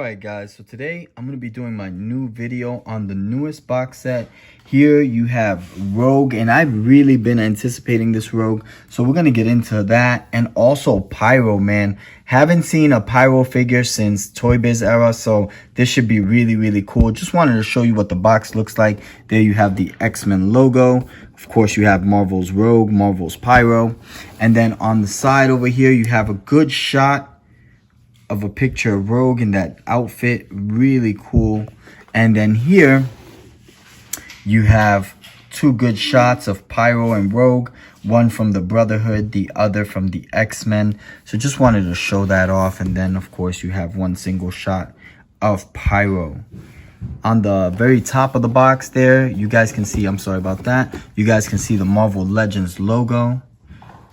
Alright guys, so today I'm going to be doing my new video on the newest box set. Here you have Rogue, and I've really been anticipating this Rogue, so we're going to get into that. And also Pyro Man. Haven't seen a Pyro figure since Toy Biz era, so this should be really cool. Just wanted to show you what the box looks like. There you have the X-Men logo. Of course you have Marvel's Rogue, Marvel's Pyro. And then on the side over here you have a good shot of a picture of Rogue in that outfit. Really cool. And then here you have two good shots of Pyro and Rogue, one from the Brotherhood, the other from the X-Men. So just wanted to show that off. And then of course you have one single shot of Pyro. On the very top of the box there, you guys can see, I'm sorry about that, you guys can see the Marvel Legends logo.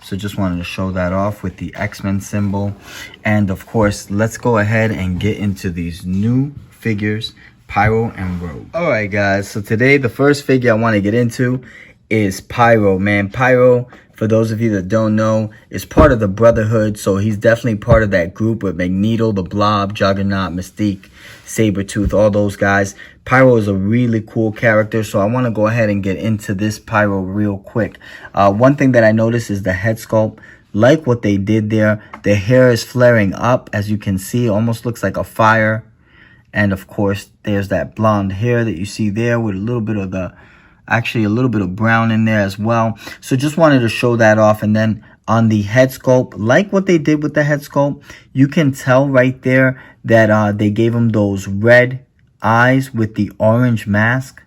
So just wanted to show that off with the X-Men symbol. And of course, let's go ahead and get into these new figures, Pyro and Rogue. Alright guys, so today the first figure I want to get into is Pyro Man. Pyro, for those of you that don't know, is part of the Brotherhood. So he's definitely part of that group with Magneto, the Blob, Juggernaut, Mystique, Sabretooth, all those guys. Pyro is a really cool character, so I want to go ahead and get into this Pyro real quick. One thing that I noticed is the head sculpt. Like what they did there, the hair is flaring up, as you can see, almost looks like a fire. And of course, there's that blonde hair that you see there with a little bit of the, actually a little bit of brown in there as well. So just wanted to show that off. And then on the head sculpt, like what they did with the head sculpt, you can tell right there that they gave him those red eyes with the orange mask.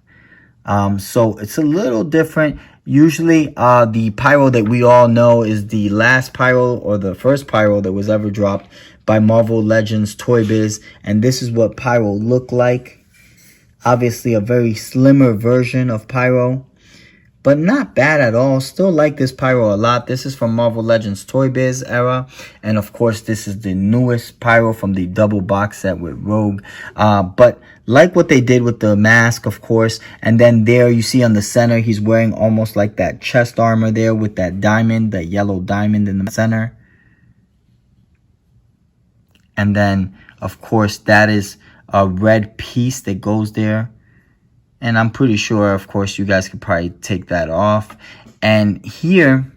So it's a little different. Usually the Pyro that we all know is the last Pyro, or the first Pyro that was ever dropped by Marvel Legends Toy Biz. And this is what Pyro looked like. Obviously a very slimmer version of Pyro, but not bad at all. Still like this Pyro a lot. This is from Marvel Legends Toy Biz era. And of course, this is the newest Pyro from the double box set with Rogue. But like what they did with the mask, of course. And then there you see on the center, he's wearing almost like that chest armor there with that diamond, that yellow diamond in the center. And then, of course, that is a red piece that goes there. And I'm pretty sure, of course, you guys could probably take that off. And here,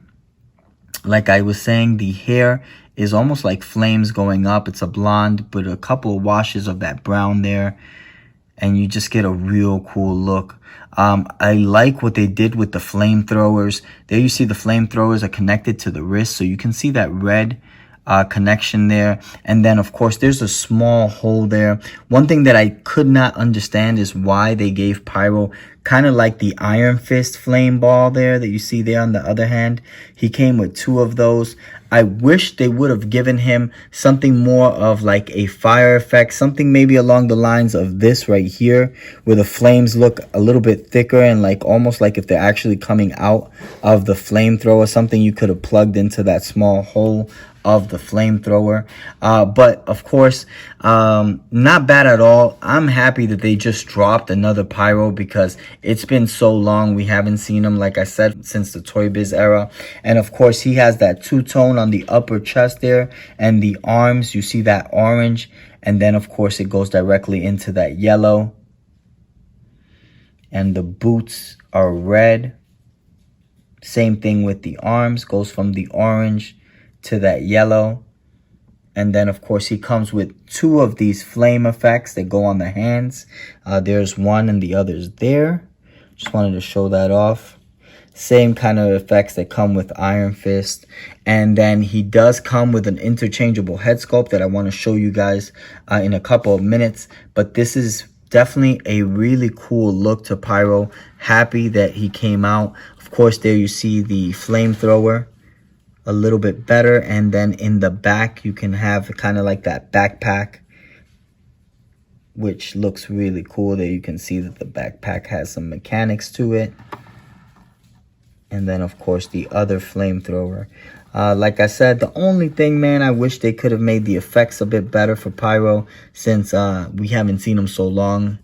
like I was saying, the hair is almost like flames going up. It's a blonde, but a couple of washes of that brown there. And you just get a real cool look. I like what they did with the flamethrowers. There you see the flamethrowers are connected to the wrist. So you can see that red connection there. And then of course there's a small hole there. One thing that I could not understand is why they gave Pyro kind of like the Iron Fist flame ball there that you see there on the other hand. He came with two of those. I wish they would have given him something more of like a fire effect, something maybe along the lines of this right here, where the flames look a little bit thicker and like almost like if they're actually coming out of the flamethrower, something you could have plugged into that small hole of the flamethrower. But of course, not bad at all. I'm happy that they just dropped another Pyro because it's been so long we haven't seen him, like I said, since the Toy Biz era. And of course he has that two-tone on the upper chest there, and the arms, you see that orange, and then of course it goes directly into that yellow, and the boots are red. Same thing with the arms, goes from the orange to that yellow. And then of course he comes with two of these flame effects that go on the hands. There's one and the other's there. Just wanted to show that off. Same kind of effects that come with Iron Fist. And then he does come with an interchangeable head sculpt that I want to show you guys in a couple of minutes. But this is definitely a really cool look to Pyro. Happy that he came out. Of course there you see the flamethrower a little bit better, and then in the back you can have kind of like that backpack, which looks really cool. There you can see that the backpack has some mechanics to it. And then of course the other flamethrower. Like I said, the only thing, man, I wish they could have made the effects a bit better for Pyro, since we haven't seen him so long.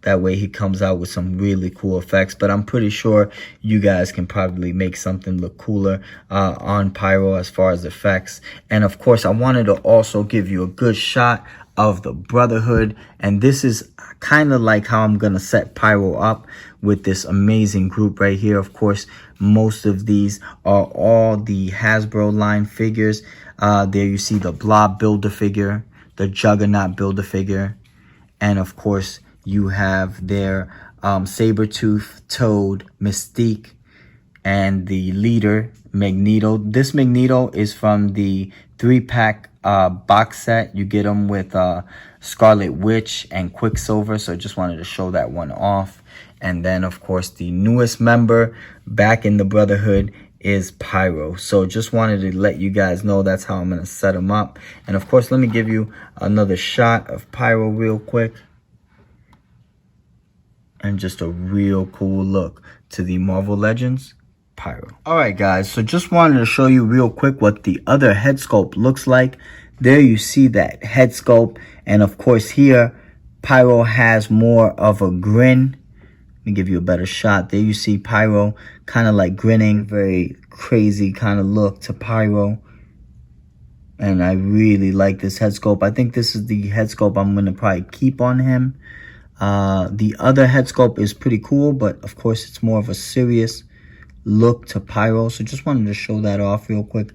That way he comes out with some really cool effects. But I'm pretty sure you guys can probably make something look cooler on Pyro as far as effects. And of course, I wanted to also give you a good shot of the Brotherhood. And this is kind of like how I'm going to set Pyro up with this amazing group right here. Of course, most of these are all the Hasbro line figures. There you see the Blob Build-A-Figure, the Juggernaut Build-A-Figure, and of course you have their Sabretooth, Toad, Mystique, and the leader, Magneto. This Magneto is from the 3-pack box set. You get them with Scarlet Witch and Quicksilver, so just wanted to show that one off. And then, of course, the newest member back in the Brotherhood is Pyro. So just wanted to let you guys know that's how I'm going to set them up. And, of course, let me give you another shot of Pyro real quick. And just a real cool look to the Marvel Legends Pyro. Alright guys, so just wanted to show you real quick what the other head sculpt looks like. There you see that head sculpt, and of course here Pyro has more of a grin. Let me give you a better shot. There you see Pyro kind of like grinning, very crazy kind of look to Pyro. And I really like this head sculpt. I think this is the head sculpt I'm going to probably keep on him. The other head sculpt is pretty cool, but of course it's more of a serious look to Pyro. So just wanted to show that off real quick.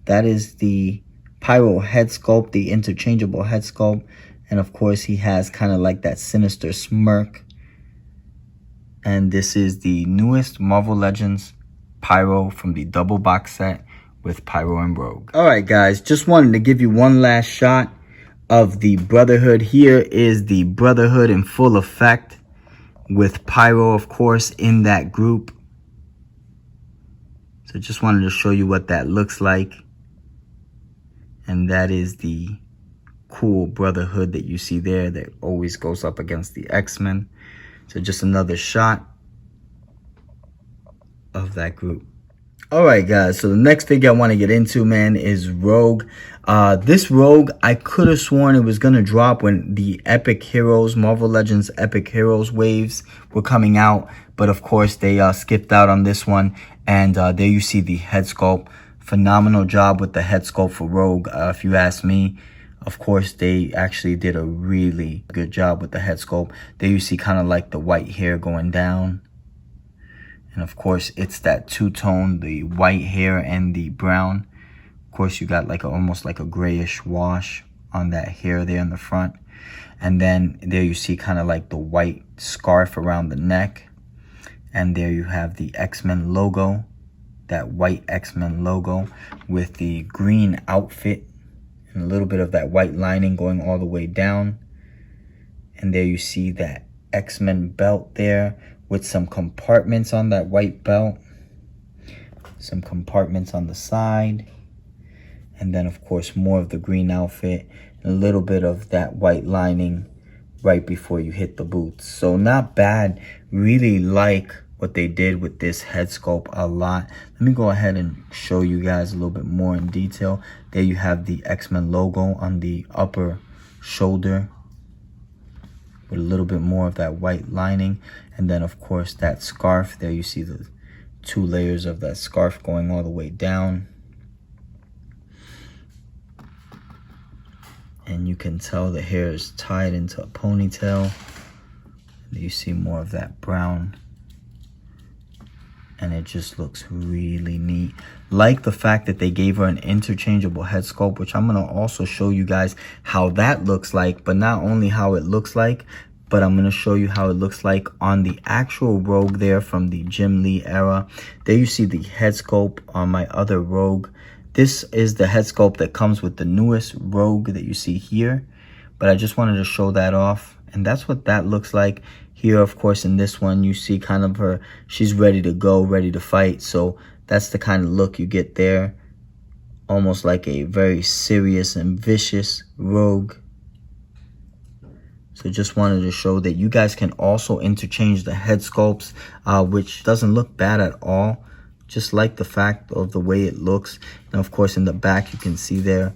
That is the Pyro head sculpt, the interchangeable head sculpt. And of course he has kind of like that sinister smirk. And this is the newest Marvel Legends Pyro from the double box set with Pyro and Rogue. Alright guys, just wanted to give you one last shot of the Brotherhood. Here is the Brotherhood in full effect with Pyro, of course, in that group. So just wanted to show you what that looks like. And that is the cool Brotherhood that you see there that always goes up against the X-Men. So just another shot of that group. Alright guys, so the next figure I want to get into, man, is Rogue. This Rogue, I could have sworn it was going to drop when the Epic Heroes, Marvel Legends Epic Heroes waves were coming out. But of course, they skipped out on this one. And there you see the head sculpt. Phenomenal job with the head sculpt for Rogue, if you ask me. Of course, they actually did a really good job with the head sculpt. There you see kind of like the white hair going down. And of course, it's that two-tone, the white hair and the brown. Of course, you got like almost like a grayish wash on that hair there in the front. And then there you see kind of like the white scarf around the neck. And there you have the X-Men logo, that white X-Men logo with the green outfit and a little bit of that white lining going all the way down. And there you see that X-Men belt there with some compartments on that white belt, some compartments on the side, and then of course more of the green outfit and a little bit of that white lining right before you hit the boots. So not bad. Really like what they did with this head sculpt a lot. Let me go ahead and show you guys a little bit more in detail. There you have the X-Men logo on the upper shoulder with a little bit more of that white lining. And then of course that scarf, there you see the 2 layers of that scarf going all the way down. And you can tell the hair is tied into a ponytail. And you see more of that brown. And it just looks really neat. Like the fact that they gave her an interchangeable head sculpt, which I'm going to also show you guys how that looks like. But not only how it looks like, but I'm going to show you how it looks like on the actual Rogue there from the Jim Lee era. There you see the head sculpt on my other Rogue. This is the head sculpt that comes with the newest Rogue that you see here. But I just wanted to show that off. And that's what that looks like. Here, of course, in this one, you see kind of her, she's ready to go, ready to fight. So that's the kind of look you get there. Almost like a very serious and vicious Rogue. So just wanted to show that you guys can also interchange the head sculpts, which doesn't look bad at all. Just like the fact of the way it looks. And of course, in the back, you can see there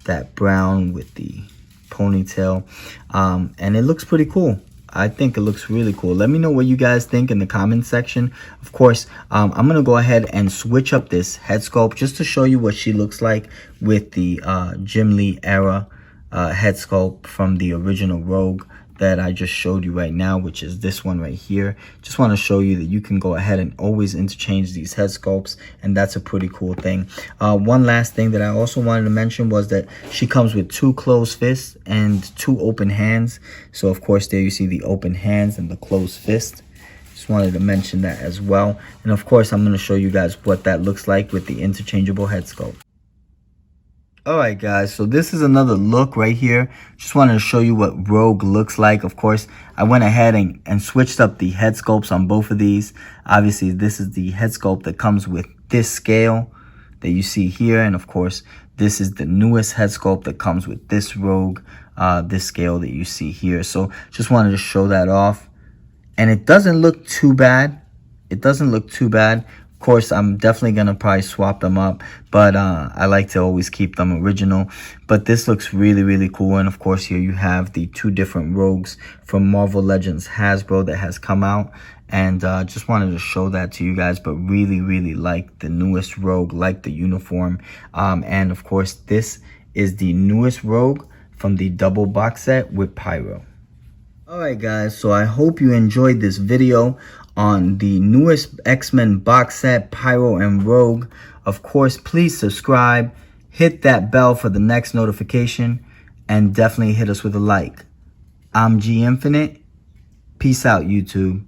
that brown with the ponytail. And it looks pretty cool. I think it looks really cool. Let me know what you guys think in the comment section. Of course, I'm going to go ahead and switch up this head sculpt just to show you what she looks like with the Jim Lee era head sculpt from the original Rogue that I just showed you right now, which is this one right here. Just want to show you that you can go ahead and always interchange these head sculpts, and that's a pretty cool thing. One last thing that I also wanted to mention was that she comes with 2 closed fists and 2 open hands. So of course there you see the open hands and the closed fist. Just wanted to mention that as well. And of course I'm going to show you guys what that looks like with the interchangeable head sculpt. Alright guys, so this is another look right here. Just wanted to show you what Rogue looks like. Of course, I went ahead and switched up the head sculpts on both of these. Obviously, this is the head sculpt that comes with this scale that you see here. And of course, this is the newest head sculpt that comes with this Rogue, this scale that you see here. So just wanted to show that off. And it doesn't look too bad. It doesn't look too bad. Of course, I'm definitely going to probably swap them up, but I like to always keep them original. But this looks really, really cool. And of course, here you have the 2 different Rogues from Marvel Legends Hasbro that has come out. And just wanted to show that to you guys, but really, really like the newest Rogue, like the uniform. And of course, this is the newest Rogue from the double box set with Pyro. Alright guys, so I hope you enjoyed this video on the newest X-Men box set, Pyro and Rogue. Of course, please subscribe, hit that bell for the next notification, and definitely hit us with a like. I'm G Infinite. Peace out, YouTube.